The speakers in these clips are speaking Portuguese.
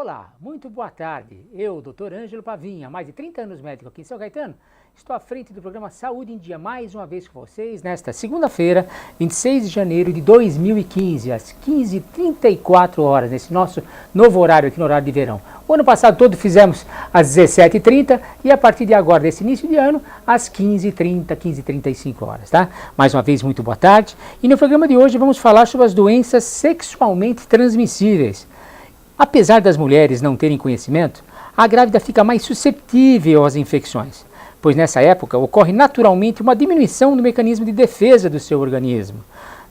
Olá, muito boa tarde. Eu, Dr. Ângelo Pavinha, há mais de 30 anos médico aqui em São Caetano, estou à frente do programa Saúde em Dia mais uma vez com vocês nesta segunda-feira, 26 de janeiro de 2015, às 15h34, nesse nosso novo horário aqui no horário de verão. O ano passado todo fizemos às 17h30 e a partir de agora, desse início de ano, às 15h30, 15h35, tá? Mais uma vez, muito boa tarde. E no programa de hoje vamos falar sobre as doenças sexualmente transmissíveis. Apesar das mulheres não terem conhecimento, a grávida fica mais suscetível às infecções, pois nessa época ocorre naturalmente uma diminuição do mecanismo de defesa do seu organismo.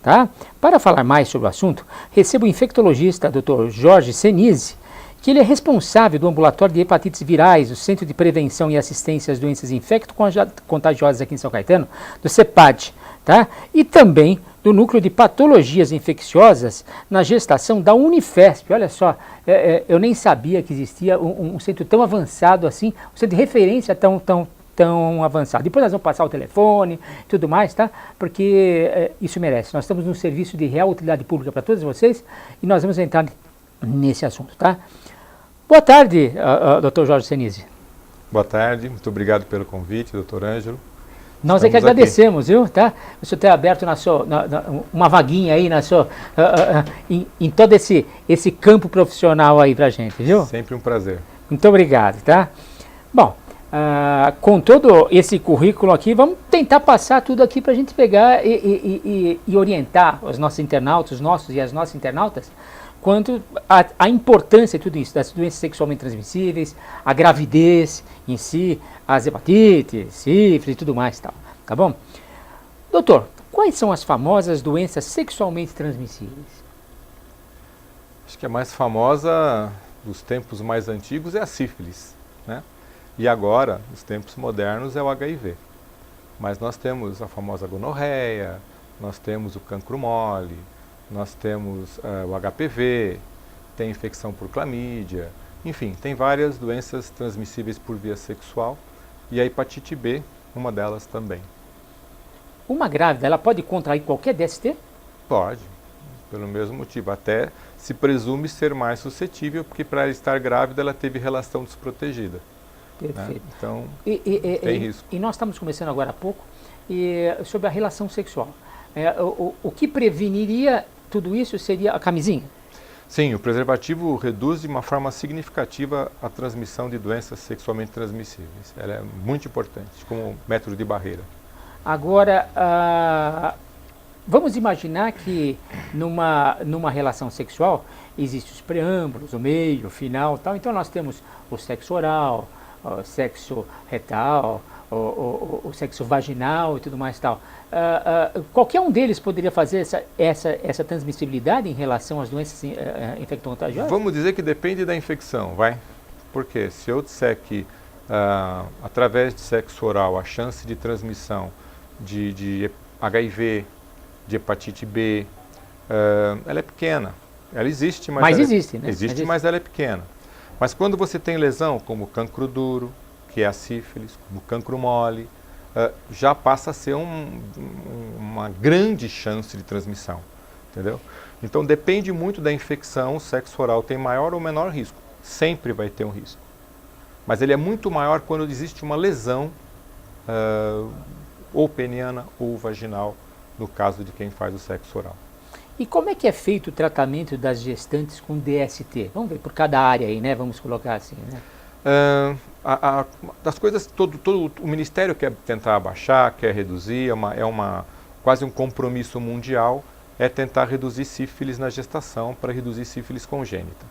Tá? Para falar mais sobre o assunto, recebo o infectologista Dr. Jorge Senise, que ele é responsável do ambulatório de hepatites virais, do Centro de Prevenção e Assistência às Doenças Infecto-Contagiosas aqui em São Caetano, do CEPAD, tá? E também do Núcleo de Patologias Infecciosas na gestação da Unifesp. Olha só, eu nem sabia que existia um centro tão avançado assim, um centro de referência tão avançado. Depois nós vamos passar o telefone e tudo mais, tá? Porque isso merece. Nós estamos num serviço de real utilidade pública para todos vocês e nós vamos entrar nesse assunto, tá? Boa tarde, Dr. Jorge Senise. Boa tarde, muito obrigado pelo convite, Dr. Ângelo. Nós é que agradecemos, viu? Tá? O senhor ter aberto uma vaguinha aí em todo esse campo profissional aí pra gente, viu? Sempre um prazer. Muito obrigado, tá? Bom, com todo esse currículo aqui, vamos tentar passar tudo aqui pra gente pegar e orientar os nossos internautas, os nossos e as nossas internautas, quanto à importância de tudo isso, das doenças sexualmente transmissíveis, a gravidez em si, as hepatites, sífilis e tudo mais, tá bom? Doutor, quais são as famosas doenças sexualmente transmissíveis? Acho que a mais famosa dos tempos mais antigos é a sífilis, né? E agora, nos tempos modernos, é o HIV. Mas nós temos a famosa gonorreia, nós temos o cancro mole, nós temos o HPV, tem infecção por clamídia, enfim, tem várias doenças transmissíveis por via sexual e a hepatite B, uma delas também. Uma grávida, ela pode contrair qualquer DST? Pode, pelo mesmo motivo, até se presume ser mais suscetível, porque para ela estar grávida ela teve relação desprotegida. Perfeito. Né? Então, tem risco. E nós estamos começando agora há pouco sobre a relação sexual. O que preveniria tudo isso seria a camisinha? Sim, o preservativo reduz de uma forma significativa a transmissão de doenças sexualmente transmissíveis. Ela é muito importante como método de barreira. Agora, vamos imaginar que numa relação sexual existem os preâmbulos, o meio, o final, tal. Então nós temos o sexo oral, o sexo retal, o sexo vaginal e tudo mais tal. Qualquer um deles poderia fazer essa transmissibilidade em relação às doenças infecto-contagiosas? Vamos dizer que depende da infecção, vai? Porque se eu disser que através de sexo oral a chance de transmissão de HIV, de hepatite B, ela é pequena. Ela existe, mas existe, né? Existe, mas ela é pequena. Mas quando você tem lesão como cancro duro, que é a sífilis, como cancro mole, já passa a ser uma grande chance de transmissão, entendeu? Então depende muito da infecção, o sexo oral tem maior ou menor risco, sempre vai ter um risco. Mas ele é muito maior quando existe uma lesão, ou peniana ou vaginal, no caso de quem faz o sexo oral. E como é que é feito o tratamento das gestantes com DST? Vamos ver por cada área aí, né? Vamos colocar assim, né? Das coisas, todo o Ministério quer tentar abaixar, quer reduzir, quase um compromisso mundial, é tentar reduzir sífilis na gestação para reduzir sífilis congênita.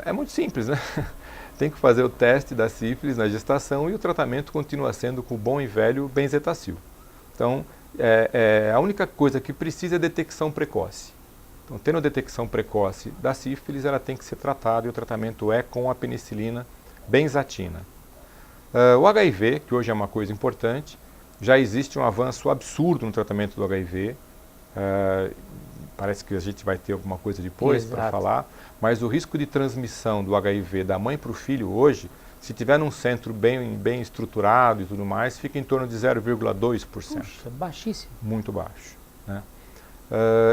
É muito simples, né? Tem que fazer o teste da sífilis na gestação e o tratamento continua sendo com o bom e velho benzetacil. Então, a única coisa que precisa é detecção precoce. Então, tendo detecção precoce da sífilis, ela tem que ser tratada e o tratamento é com a penicilina benzatina. O HIV, que hoje é uma coisa importante, já existe um avanço absurdo no tratamento do HIV. Parece que a gente vai ter alguma coisa depois para falar, mas o risco de transmissão do HIV da mãe para o filho hoje, se tiver num centro bem estruturado e tudo mais, fica em torno de 0,2%. Puxa, baixíssimo. Muito baixo, né?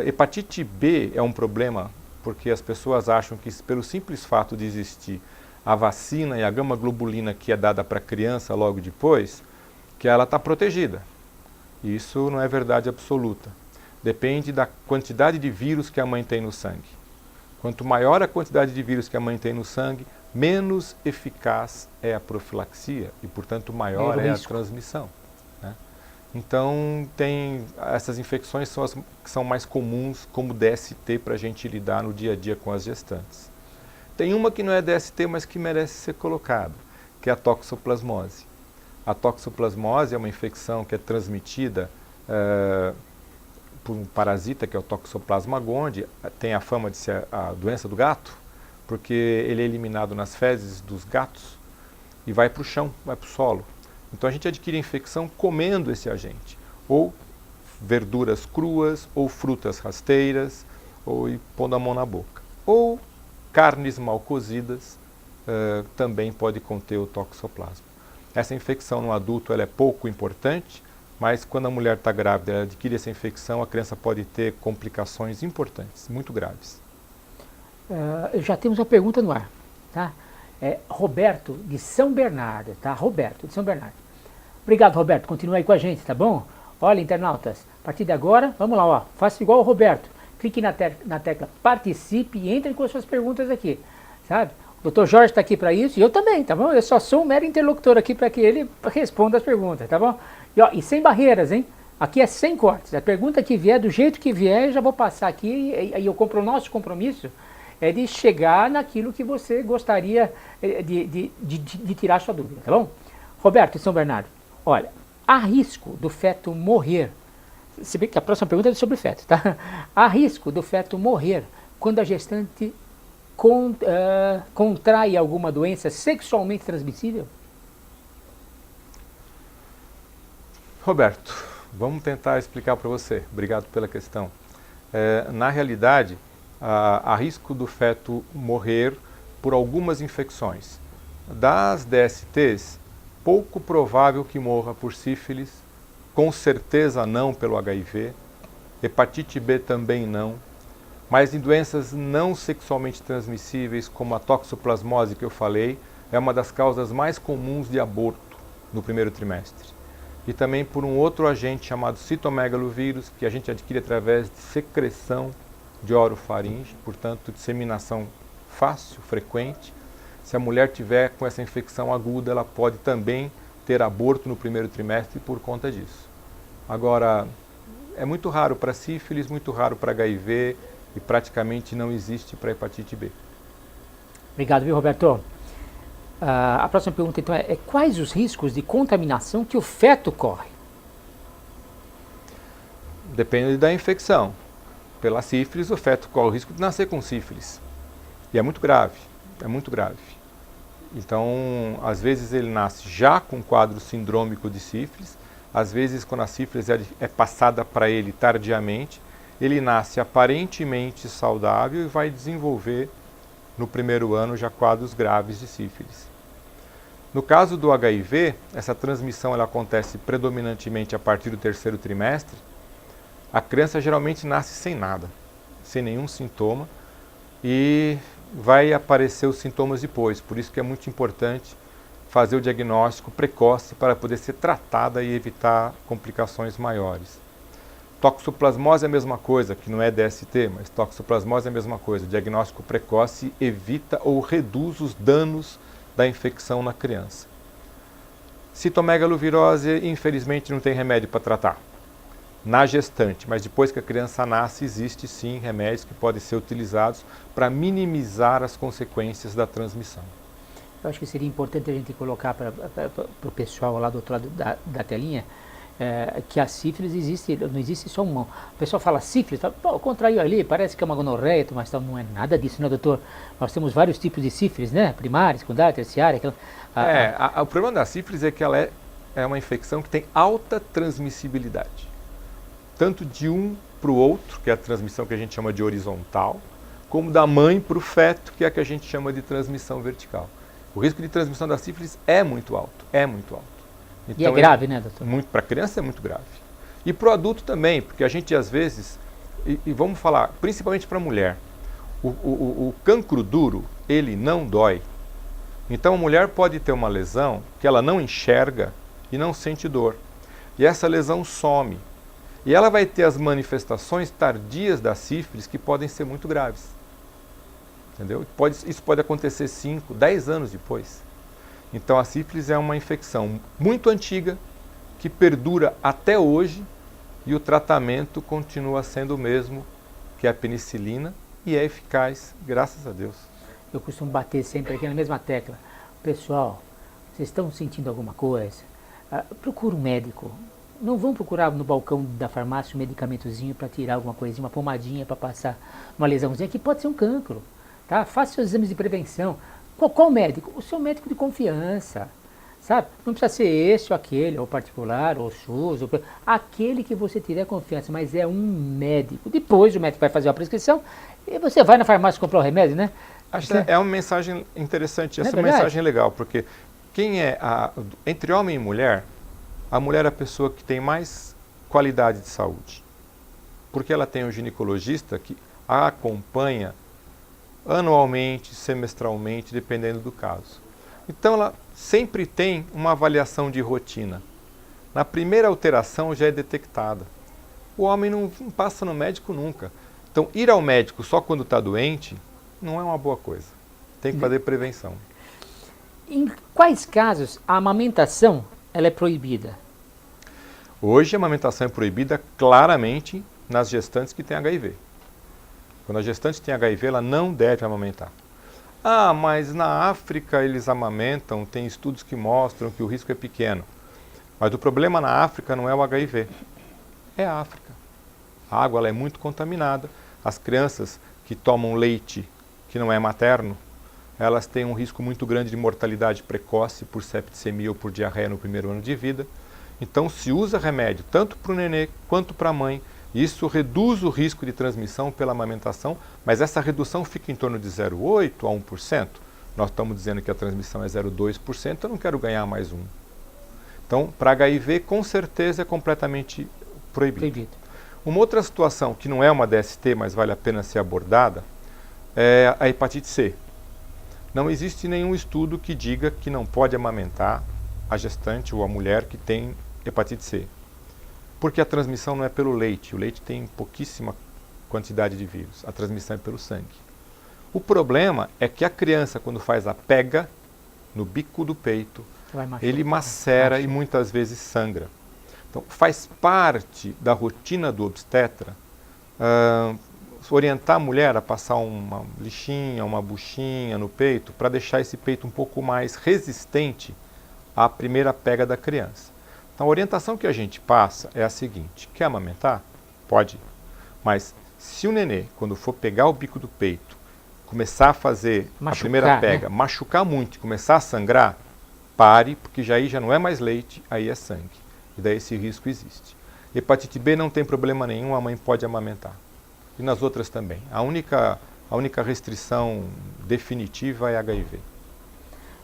Hepatite B é um problema porque as pessoas acham que pelo simples fato de existir a vacina e a gama-globulina que é dada para a criança logo depois, que ela está protegida. Isso não é verdade absoluta. Depende da quantidade de vírus que a mãe tem no sangue. Quanto maior a quantidade de vírus que a mãe tem no sangue, menos eficaz é a profilaxia e, portanto, maior é a transmissão. Né? Então, essas infecções são as que são mais comuns como DST para a gente lidar no dia a dia com as gestantes. Tem uma que não é DST, mas que merece ser colocada, que é a toxoplasmose. A toxoplasmose é uma infecção que é transmitida por um parasita, que é o Toxoplasma gondii. Tem a fama de ser a doença do gato, porque ele é eliminado nas fezes dos gatos e vai para o chão, vai para o solo. Então a gente adquire a infecção comendo esse agente, ou verduras cruas, ou frutas rasteiras, ou pondo a mão na boca. Ou carnes mal cozidas também pode conter o toxoplasma. Essa infecção no adulto ela é pouco importante, mas quando a mulher está grávida, ela adquire essa infecção, a criança pode ter complicações importantes, muito graves. Já temos uma pergunta no ar, tá? Roberto de São Bernardo, tá? Roberto de São Bernardo. Obrigado, Roberto. Continua aí com a gente, tá bom? Olha, internautas, a partir de agora, vamos lá, ó. Faça igual o Roberto. Clique na tecla participe e entre com as suas perguntas aqui, sabe? O Dr. Jorge está aqui para isso e eu também, tá bom? Eu só sou um mero interlocutor aqui para que ele responda as perguntas, tá bom? E sem barreiras, hein? Aqui é sem cortes. A pergunta que vier, do jeito que vier, eu já vou passar aqui e o nosso compromisso é de chegar naquilo que você gostaria de tirar sua dúvida, tá bom? Roberto de São Bernardo, olha, há risco do feto morrer, se bem que a próxima pergunta é sobre feto, tá? Há risco do feto morrer quando a gestante contrai alguma doença sexualmente transmissível? Roberto, vamos tentar explicar para você. Obrigado pela questão. Na realidade, há risco do feto morrer por algumas infecções. Das DSTs, pouco provável que morra por sífilis, com certeza não pelo HIV, hepatite B também não, mas em doenças não sexualmente transmissíveis, como a toxoplasmose que eu falei, é uma das causas mais comuns de aborto no primeiro trimestre. E também por um outro agente chamado citomegalovírus, que a gente adquire através de secreção de orofaringe, portanto, disseminação fácil, frequente. Se a mulher tiver com essa infecção aguda, ela pode também ter aborto no primeiro trimestre por conta disso. Agora, é muito raro para sífilis, muito raro para HIV e praticamente não existe para hepatite B. Obrigado, viu, Roberto? A próxima pergunta, então, é quais os riscos de contaminação que o feto corre? Depende da infecção. Pela sífilis, o feto corre o risco de nascer com sífilis. E é muito grave, é muito grave. Então, às vezes ele nasce já com quadro sindrômico de sífilis, às vezes quando a sífilis é passada para ele tardiamente, ele nasce aparentemente saudável e vai desenvolver no primeiro ano já quadros graves de sífilis. No caso do HIV, essa transmissão ela acontece predominantemente a partir do terceiro trimestre. A criança geralmente nasce sem nada, sem nenhum sintoma e vai aparecer os sintomas depois. Por isso que é muito importante fazer o diagnóstico precoce para poder ser tratada e evitar complicações maiores. Toxoplasmose é a mesma coisa, que não é DST, mas toxoplasmose é a mesma coisa. O diagnóstico precoce evita ou reduz os danos da infecção na criança. Citomegalovirose, infelizmente, não tem remédio para tratar na gestante, mas depois que a criança nasce, existe sim remédios que podem ser utilizados para minimizar as consequências da transmissão. Eu acho que seria importante a gente colocar para o pessoal lá do outro lado da telinha que a sífilis existe, não existe só uma. O pessoal fala sífilis, fala, pô, contraiu ali, parece que é uma gonorreia, mas não é nada disso, né, doutor? Nós temos vários tipos de sífilis, né? Primária, secundária, terciária. O problema da sífilis é que ela é uma infecção que tem alta transmissibilidade. Tanto de um para o outro, que é a transmissão que a gente chama de horizontal, como da mãe para o feto, que é a que a gente chama de transmissão vertical. O risco de transmissão da sífilis é muito alto, é muito alto. Então, e é grave, né, doutor? Para a criança é muito grave. E para o adulto também, porque a gente às vezes, e vamos falar, principalmente para a mulher, O cancro duro, ele não dói. Então a mulher pode ter uma lesão que ela não enxerga e não sente dor. E essa lesão some. E ela vai ter as manifestações tardias da sífilis que podem ser muito graves. Entendeu? Isso pode acontecer 5, 10 anos depois. Então a sífilis é uma infecção muito antiga, que perdura até hoje, e o tratamento continua sendo o mesmo, que é a penicilina, e é eficaz, graças a Deus. Eu costumo bater sempre aqui na mesma tecla. Pessoal, vocês estão sentindo alguma coisa? Procura um médico. Não vão procurar no balcão da farmácia um medicamentozinho para tirar alguma coisinha, uma pomadinha para passar uma lesãozinha, que pode ser um cancro. Tá? Faça seus exames de prevenção. Qual médico? O seu médico de confiança. Sabe? Não precisa ser esse ou aquele, ou particular, ou SUS, ou aquele que você tiver confiança, mas é um médico. Depois o médico vai fazer uma prescrição e você vai na farmácia comprar o remédio, né? Acho que é uma mensagem interessante, essa é uma mensagem legal, porque entre homem e mulher, a mulher é a pessoa que tem mais qualidade de saúde. Porque ela tem um ginecologista que a acompanha anualmente, semestralmente, dependendo do caso. Então ela sempre tem uma avaliação de rotina. Na primeira alteração já é detectada. O homem não passa no médico nunca. Então ir ao médico só quando está doente não é uma boa coisa. Tem que fazer prevenção. Em quais casos a amamentação ela é proibida? Hoje a amamentação é proibida claramente nas gestantes que têm HIV. Quando a gestante tem HIV, ela não deve amamentar. Ah, mas na África eles amamentam, tem estudos que mostram que o risco é pequeno. Mas o problema na África não é o HIV, é a África. A água ela é muito contaminada, as crianças que tomam leite que não é materno, elas têm um risco muito grande de mortalidade precoce por septicemia ou por diarreia no primeiro ano de vida. Então se usa remédio tanto para o nenê quanto para a mãe. Isso reduz o risco de transmissão pela amamentação, mas essa redução fica em torno de 0,8% a 1%. Nós estamos dizendo que a transmissão é 0,2%, eu não quero ganhar mais 1%. Então, para HIV, com certeza é completamente proibido. Uma outra situação, que não é uma DST, mas vale a pena ser abordada, é a hepatite C. Não existe nenhum estudo que diga que não pode amamentar a gestante ou a mulher que tem hepatite C. Porque a transmissão não é pelo leite. O leite tem pouquíssima quantidade de vírus. A transmissão é pelo sangue. O problema é que a criança, quando faz a pega no bico do peito, ele macera e muitas vezes sangra. Então, faz parte da rotina do obstetra orientar a mulher a passar uma lixinha, uma buchinha no peito, para deixar esse peito um pouco mais resistente à primeira pega da criança. Então, a orientação que a gente passa é a seguinte: quer amamentar? Pode. Mas se o nenê, quando for pegar o bico do peito, começar a fazer a primeira pega, machucar muito e começar a sangrar, pare, porque aí já não é mais leite, aí é sangue. E daí esse risco existe. Hepatite B não tem problema nenhum, a mãe pode amamentar. E nas outras também. A única restrição definitiva é HIV.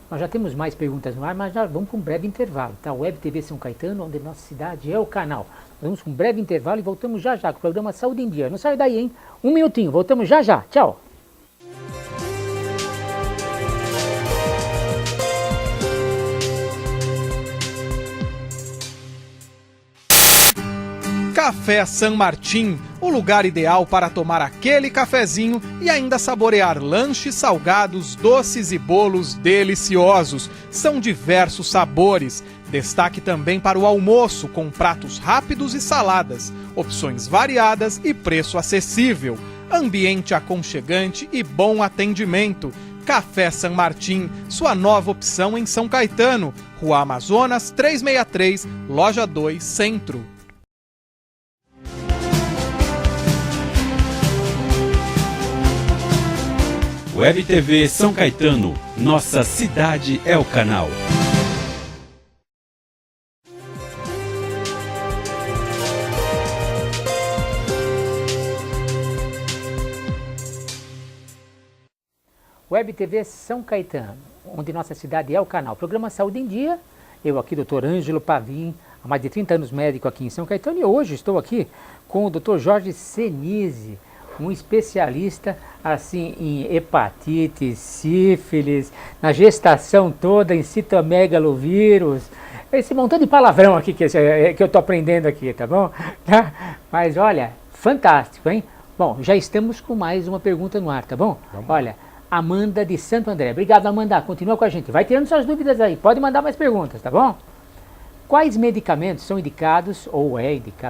Nós já temos mais perguntas no ar, mas já vamos para um breve intervalo. Tá? Web TV São Caetano, onde nossa cidade é o canal. Vamos para um breve intervalo e voltamos já já com o programa Saúde em Dia. Não sai daí, hein? Um minutinho, voltamos já já. Tchau! Café San Martín, o lugar ideal para tomar aquele cafezinho e ainda saborear lanches, salgados, doces e bolos deliciosos. São diversos sabores. Destaque também para o almoço, com pratos rápidos e saladas, opções variadas e preço acessível. Ambiente aconchegante e bom atendimento. Café San Martín, sua nova opção em São Caetano. Rua Amazonas 363, Loja 2, Centro. Web TV São Caetano, nossa cidade é o canal. Web TV São Caetano, onde nossa cidade é o canal. Programa Saúde em Dia, eu aqui, Dr. Ângelo Pavim, há mais de 30 anos médico aqui em São Caetano, e hoje estou aqui com o Dr. Jorge Senise, um especialista assim em hepatite, sífilis, na gestação toda, em citomegalovírus, esse montão de palavrão aqui que eu estou aprendendo aqui, tá bom? Mas olha, fantástico, hein? Bom, já estamos com mais uma pergunta no ar, tá bom? Vamos. Olha, Amanda de Santo André. Obrigado, Amanda. Continua com a gente. Vai tirando suas dúvidas aí. Pode mandar mais perguntas, tá bom? Quais medicamentos são indicados,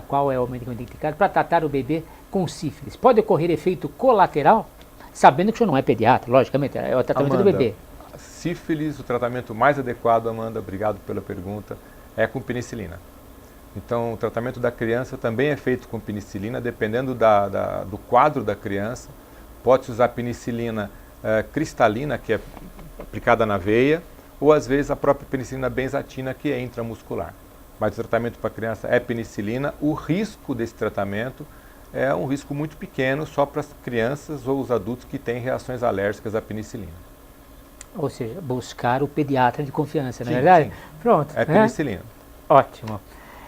qual é o medicamento indicado para tratar o bebê com sífilis? Pode ocorrer efeito colateral? Sabendo que o senhor não é pediatra, logicamente, é o tratamento Amanda, do bebê. Sífilis, o tratamento mais adequado, Amanda, obrigado pela pergunta, é com penicilina. Então, o tratamento da criança também é feito com penicilina, dependendo do quadro da criança. Pode-se usar penicilina cristalina, que é aplicada na veia, ou às vezes a própria penicilina benzatina, que é intramuscular. Mas o tratamento para a criança é penicilina. O risco desse tratamento é um risco muito pequeno, só para as crianças ou os adultos que têm reações alérgicas à penicilina. Ou seja, buscar o pediatra de confiança, não é Sim, verdade? sim. Pronto. É penicilina. Ótimo.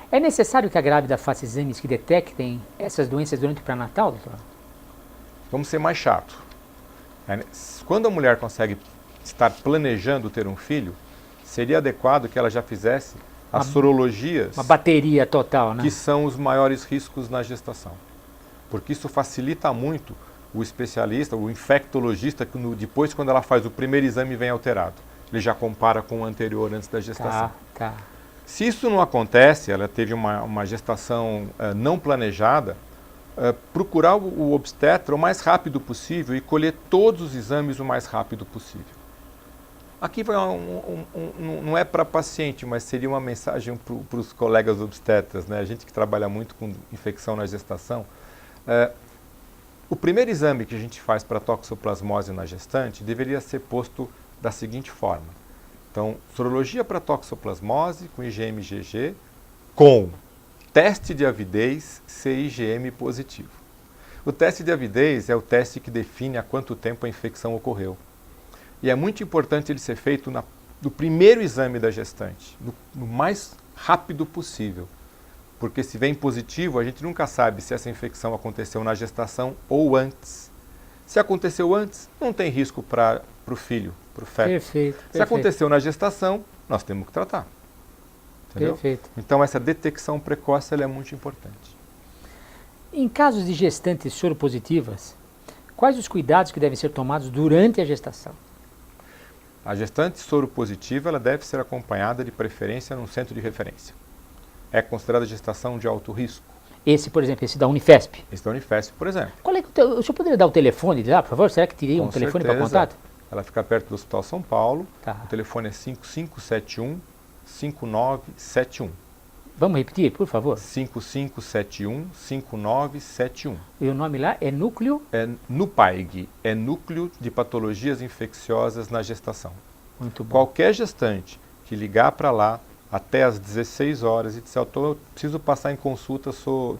É necessário que a grávida faça exames que detectem essas doenças durante o pré-natal, doutor? Vamos ser mais chato. Quando a mulher consegue estar planejando ter um filho, seria adequado que ela já fizesse as sorologias, Uma bateria total, né? que são os maiores riscos na gestação. Porque isso facilita muito o especialista, o infectologista, que depois, quando ela faz o primeiro exame, vem alterado. Ele já compara com o anterior antes da gestação. Tá. Se isso não acontece, ela teve uma gestação não planejada, procurar o obstetra o mais rápido possível e colher todos os exames o mais rápido possível. Aqui vai não é para paciente, mas seria uma mensagem para os colegas obstetras, né? A gente que trabalha muito com infecção na gestação. O primeiro exame que a gente faz para toxoplasmose na gestante deveria ser posto da seguinte forma. Então, sorologia para toxoplasmose com IgM-IgG com teste de avidez CIgM positivo. O teste de avidez é o teste que define há quanto tempo a infecção ocorreu. E é muito importante ele ser feito no primeiro exame da gestante, no mais rápido possível. Porque se vem positivo, a gente nunca sabe se essa infecção aconteceu na gestação ou antes. Se aconteceu antes, não tem risco para o filho, para o feto. Perfeito. Se aconteceu na gestação, nós temos que tratar. Entendeu? Perfeito. Então essa detecção precoce ela é muito importante. Em casos de gestantes soropositivas, quais os cuidados que devem ser tomados durante a gestação? A gestante soropositiva ela deve ser acompanhada de preferência num centro de referência. É considerada gestação de alto risco. Esse, por exemplo, esse da Unifesp. Esse da Unifesp, por exemplo. O senhor poderia dar o telefone de lá, por favor? Será que teria um telefone para contato? Ela fica perto do Hospital São Paulo. Tá. O telefone é 5571-5971. Vamos repetir, por favor? 5571-5971. E o nome lá é Núcleo? É NUPAIG, é Núcleo de Patologias Infecciosas na Gestação. Muito bom. Qualquer gestante que ligar para lá até às 16 horas e disser, eu preciso passar em consulta,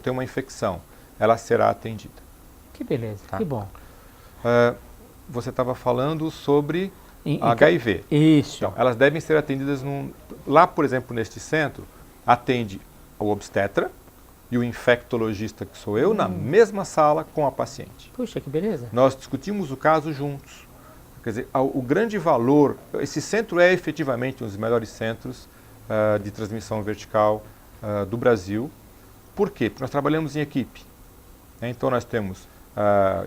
tenho uma infecção, ela será atendida. Que beleza, Tá. que bom. Você estava falando sobre HIV. Isso. Então, elas devem ser atendidas lá, por exemplo, neste centro, atende o obstetra e o infectologista, que sou eu, na mesma sala com a paciente. Puxa, que beleza. Nós discutimos o caso juntos. Quer dizer, o grande valor, esse centro é efetivamente um dos melhores centros de transmissão vertical do Brasil. Por quê? Porque nós trabalhamos em equipe. Então nós temos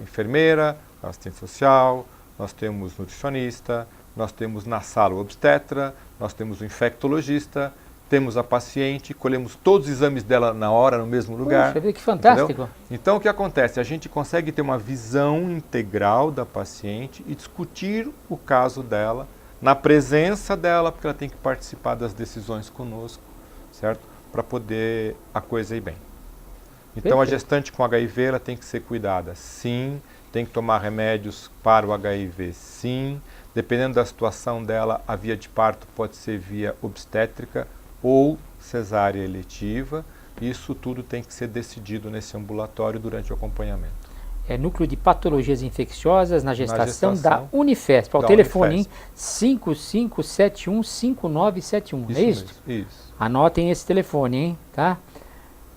enfermeira, assistente social, nós temos nutricionista, nós temos na sala o obstetra, nós temos o infectologista, temos a paciente, colhemos todos os exames dela na hora, no mesmo lugar. Puxa, que fantástico. Entendeu? Então o que acontece? A gente consegue ter uma visão integral da paciente e discutir o caso dela, na presença dela, porque ela tem que participar das decisões conosco, certo? Para poder a coisa ir bem. Então Perfeito. a gestante com HIV ela tem que ser cuidada, sim, tem que tomar remédios para o HIV, sim. Dependendo da situação dela, a via de parto pode ser via obstétrica ou cesárea eletiva. Isso tudo tem que ser decidido nesse ambulatório durante o acompanhamento. É Núcleo de Patologias Infecciosas na Gestação da gestação Unifesp. O da telefone, Unifesp. 5571-5971. É isso? mesmo, isso. Anotem esse telefone, hein? Tá?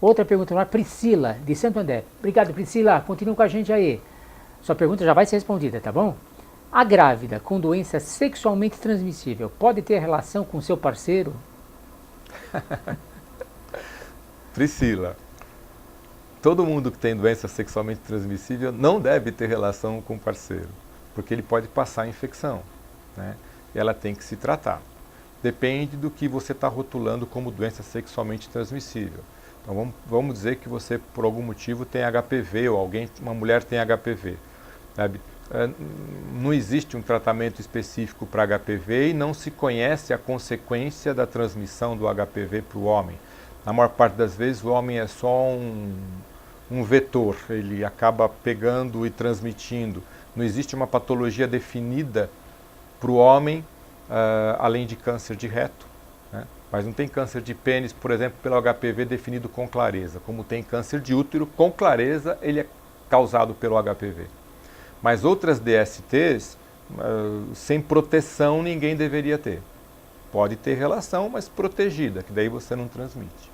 Outra pergunta, Priscila, de Santo André. Obrigado, Priscila. Continua com a gente aí. Sua pergunta já vai ser respondida, tá bom? A grávida com doença sexualmente transmissível pode ter relação com seu parceiro? Priscila, todo mundo que tem doença sexualmente transmissível não deve ter relação com o parceiro, porque ele pode passar a infecção, né? E ela tem que se tratar. Depende do que você está rotulando como doença sexualmente transmissível. Então vamos dizer que você, por algum motivo, tem HPV, ou uma mulher tem HPV. Sabe? Não existe um tratamento específico para HPV e não se conhece a consequência da transmissão do HPV para o homem. Na maior parte das vezes o homem é só um vetor, ele acaba pegando e transmitindo. Não existe uma patologia definida para o homem, além de câncer de reto, né? Mas não tem câncer de pênis, por exemplo, pelo HPV definido com clareza. Como tem câncer de útero, com clareza ele é causado pelo HPV. Mas outras DSTs, sem proteção, ninguém deveria ter. Pode ter relação, mas protegida, que daí você não transmite.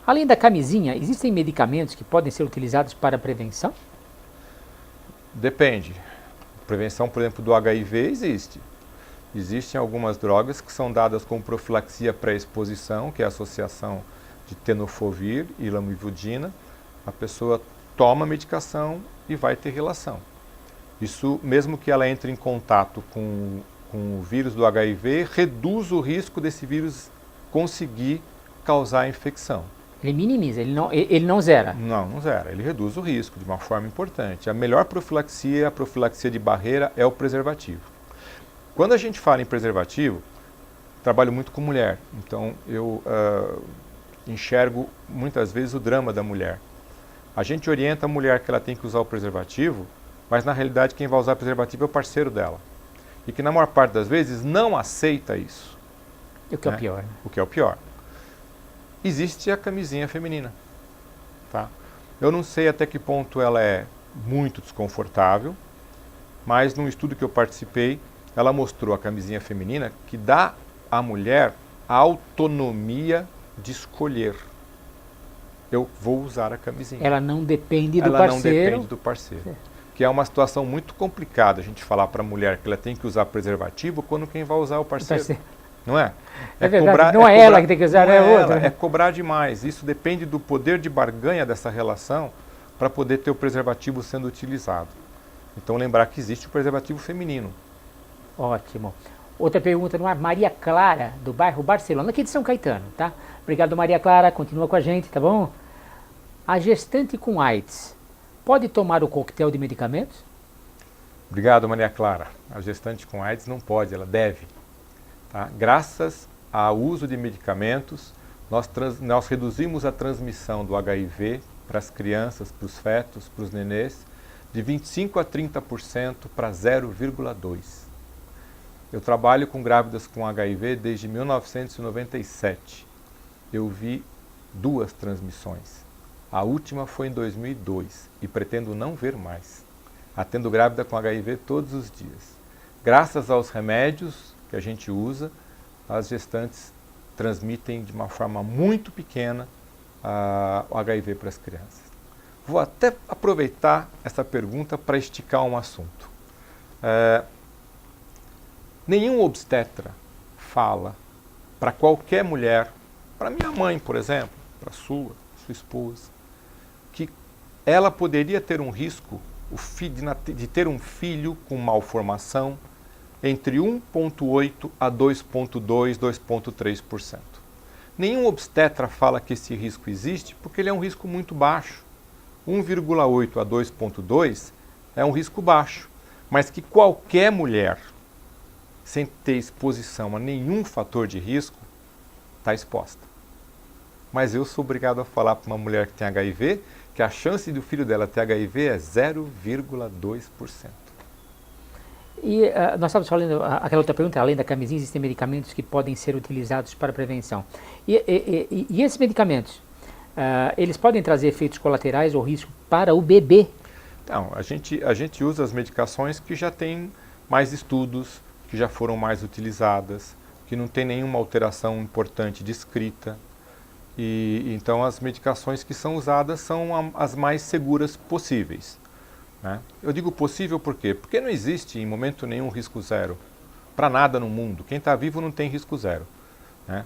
Além da camisinha, existem medicamentos que podem ser utilizados para prevenção? Depende. Prevenção, por exemplo, do HIV existe. Existem algumas drogas que são dadas como profilaxia pré-exposição, que é a associação de tenofovir e lamivudina. A pessoa toma a medicação e vai ter relação. Isso, mesmo que ela entre em contato com o vírus do HIV, reduz o risco desse vírus conseguir causar a infecção. Ele minimiza, ele não zera. Não zera, ele reduz o risco de uma forma importante. A melhor profilaxia, a profilaxia de barreira, é o preservativo. Quando a gente fala em preservativo, trabalho muito com mulher, então eu enxergo muitas vezes o drama da mulher. A gente orienta a mulher que ela tem que usar o preservativo, mas na realidade quem vai usar o preservativo é o parceiro dela. E que na maior parte das vezes não aceita isso. O que é o pior. Né? O que é o pior. Existe a camisinha feminina. Tá? Eu não sei até que ponto ela é muito desconfortável, mas num estudo que eu participei, ela mostrou a camisinha feminina que dá à mulher a autonomia de escolher. Eu vou usar a camisinha. Ela não depende do parceiro. Ela não depende do parceiro. Que é uma situação muito complicada a gente falar para a mulher que ela tem que usar preservativo quando quem vai usar é o parceiro. Não é? É verdade, não é ela que tem que usar, é outra. É cobrar demais. Isso depende do poder de barganha dessa relação para poder ter o preservativo sendo utilizado. Então lembrar que existe o preservativo feminino. Ótimo. Outra pergunta no ar, Maria Clara, do bairro Barcelona, aqui de São Caetano, tá? Obrigado, Maria Clara, continua com a gente, tá bom? A gestante com AIDS pode tomar o coquetel de medicamentos? Obrigado, Maria Clara. A gestante com AIDS não pode, ela deve. Tá? Graças ao uso de medicamentos, nós reduzimos a transmissão do HIV para as crianças, para os fetos, para os nenês, de 25% a 30% para 0,2%. Eu trabalho com grávidas com HIV desde 1997. Eu vi 2 transmissões. A última foi em 2002 e pretendo não ver mais. Atendo grávida com HIV todos os dias. Graças aos remédios que a gente usa, as gestantes transmitem de uma forma muito pequena o HIV para as crianças. Vou até aproveitar essa pergunta para esticar um assunto. Nenhum obstetra fala para qualquer mulher, para minha mãe, por exemplo, para sua esposa, que ela poderia ter um risco de ter um filho com malformação entre 1,8% a 2,2%, 2,3%. Nenhum obstetra fala que esse risco existe porque ele é um risco muito baixo. 1,8% a 2,2% é um risco baixo, mas que qualquer mulher, sem ter exposição a nenhum fator de risco, está exposta. Mas eu sou obrigado a falar para uma mulher que tem HIV que a chance do filho dela ter HIV é 0,2%. E nós estávamos falando, aquela outra pergunta, além da camisinha, existem medicamentos que podem ser utilizados para prevenção. E esses medicamentos, eles podem trazer efeitos colaterais ou risco para o bebê? Então, a gente usa as medicações que já têm mais estudos, que já foram mais utilizadas, que não tem nenhuma alteração importante descrita. E então as medicações que são usadas são as mais seguras possíveis. né? Eu digo possível por quê? Porque não existe em momento nenhum risco zero para nada no mundo. Quem está vivo não tem risco zero, né?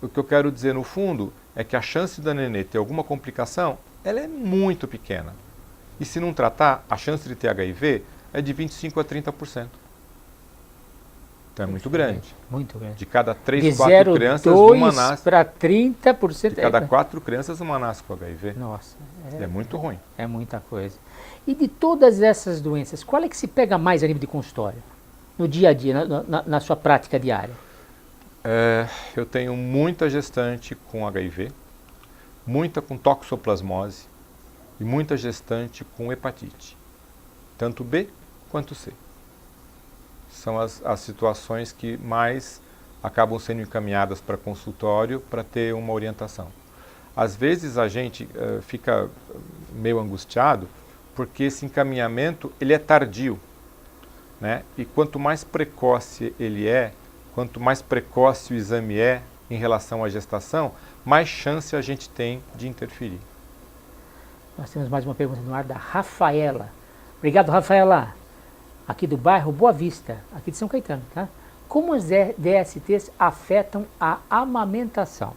O que eu quero dizer no fundo é que a chance da nenê ter alguma complicação, ela é muito pequena. E se não tratar, a chance de ter HIV é de 25% a 30%. Então é muito grande. Muito grande. De cada 3, 4 crianças, uma nasce. Para 30%. De cada 4 crianças, uma nasce com HIV. Nossa. É muito ruim. É muita coisa. E de todas essas doenças, qual é que se pega mais a nível de consultório? No dia a dia, na sua prática diária? Eu tenho muita gestante com HIV, muita com toxoplasmose e muita gestante com hepatite. Tanto B quanto C. São as situações que mais acabam sendo encaminhadas para consultório para ter uma orientação. Às vezes a gente fica meio angustiado porque esse encaminhamento ele é tardio, né? E quanto mais precoce ele é, quanto mais precoce o exame é em relação à gestação, mais chance a gente tem de interferir. Nós temos mais uma pergunta no ar da Rafaela. Obrigado, Rafaela. Aqui do bairro Boa Vista, aqui de São Caetano, tá? Como as DSTs afetam a amamentação?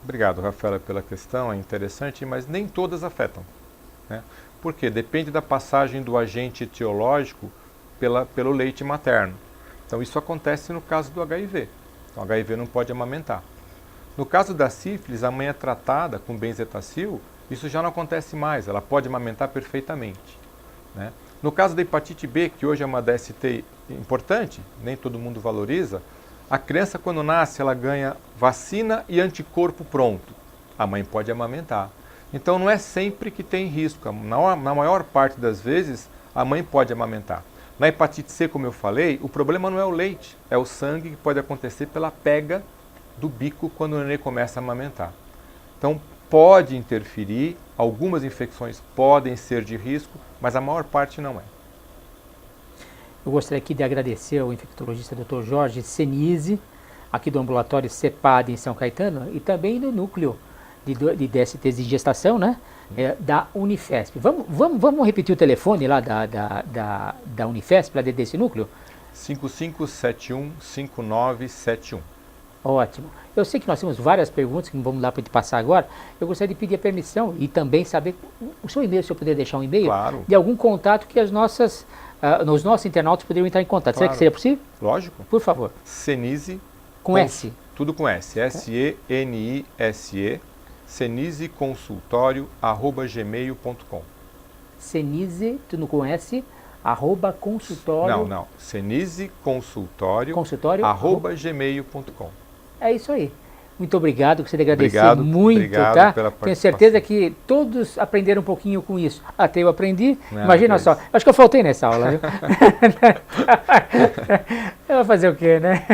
Obrigado, Rafaela, pela questão, é interessante, mas nem todas afetam, né? Por quê? Depende da passagem do agente etiológico pelo leite materno. Então isso acontece no caso do HIV. Então o HIV não pode amamentar. No caso da sífilis, a mãe é tratada com benzetacil, isso já não acontece mais, ela pode amamentar perfeitamente, né? No caso da hepatite B, que hoje é uma DST importante, nem todo mundo valoriza, a criança quando nasce ela ganha vacina e anticorpo pronto. A mãe pode amamentar. Então não é sempre que tem risco, na maior parte das vezes a mãe pode amamentar. Na hepatite C, como eu falei, o problema não é o leite, é o sangue que pode acontecer pela pega do bico quando o nenê começa a amamentar. Então pode interferir, algumas infecções podem ser de risco, mas a maior parte não é. Eu gostaria aqui de agradecer ao infectologista Dr. Jorge Senise, aqui do ambulatório CEPAD em São Caetano, e também do núcleo de DSTs de gestação, né, da Unifesp. Vamos repetir o telefone lá da Unifesp, lá desse núcleo? 5571-5971. Ótimo. Eu sei que nós temos várias perguntas que não vamos lá para te passar agora. Eu gostaria de pedir a permissão e também saber o seu e-mail, se eu puder deixar um e-mail, claro, de algum contato que os nossos internautas poderiam entrar em contato. Claro. Será que seria possível? Lógico. Por favor. Senise. Com S? Tudo com S. S-E-N-I-S-E. seniseconsultório@gmail.com. Senise, tudo com S, @consultório. Não. Seniseconsultório. @gmail.com. É isso aí. Muito obrigado, gostaria de agradecer muito, tá? Pela Tenho certeza que todos aprenderam um pouquinho com isso. Até eu aprendi. Não, imagina só, acho que eu faltei nessa aula, viu? Eu vou fazer o quê, né?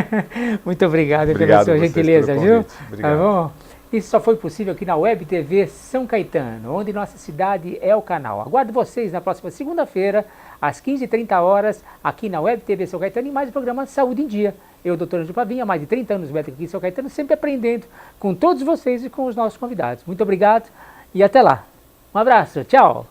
Muito obrigado pela sua gentileza, viu? Obrigado. Tá bom? Isso só foi possível aqui na Web TV São Caetano, onde nossa cidade é o canal. Aguardo vocês na próxima segunda-feira, às 15h30, aqui na Web TV São Caetano, e mais um programa Saúde em Dia. Eu, Dr. Ângelo Pavinha, há mais de 30 anos médico aqui em São Caetano, sempre aprendendo com todos vocês e com os nossos convidados. Muito obrigado e até lá. Um abraço, tchau!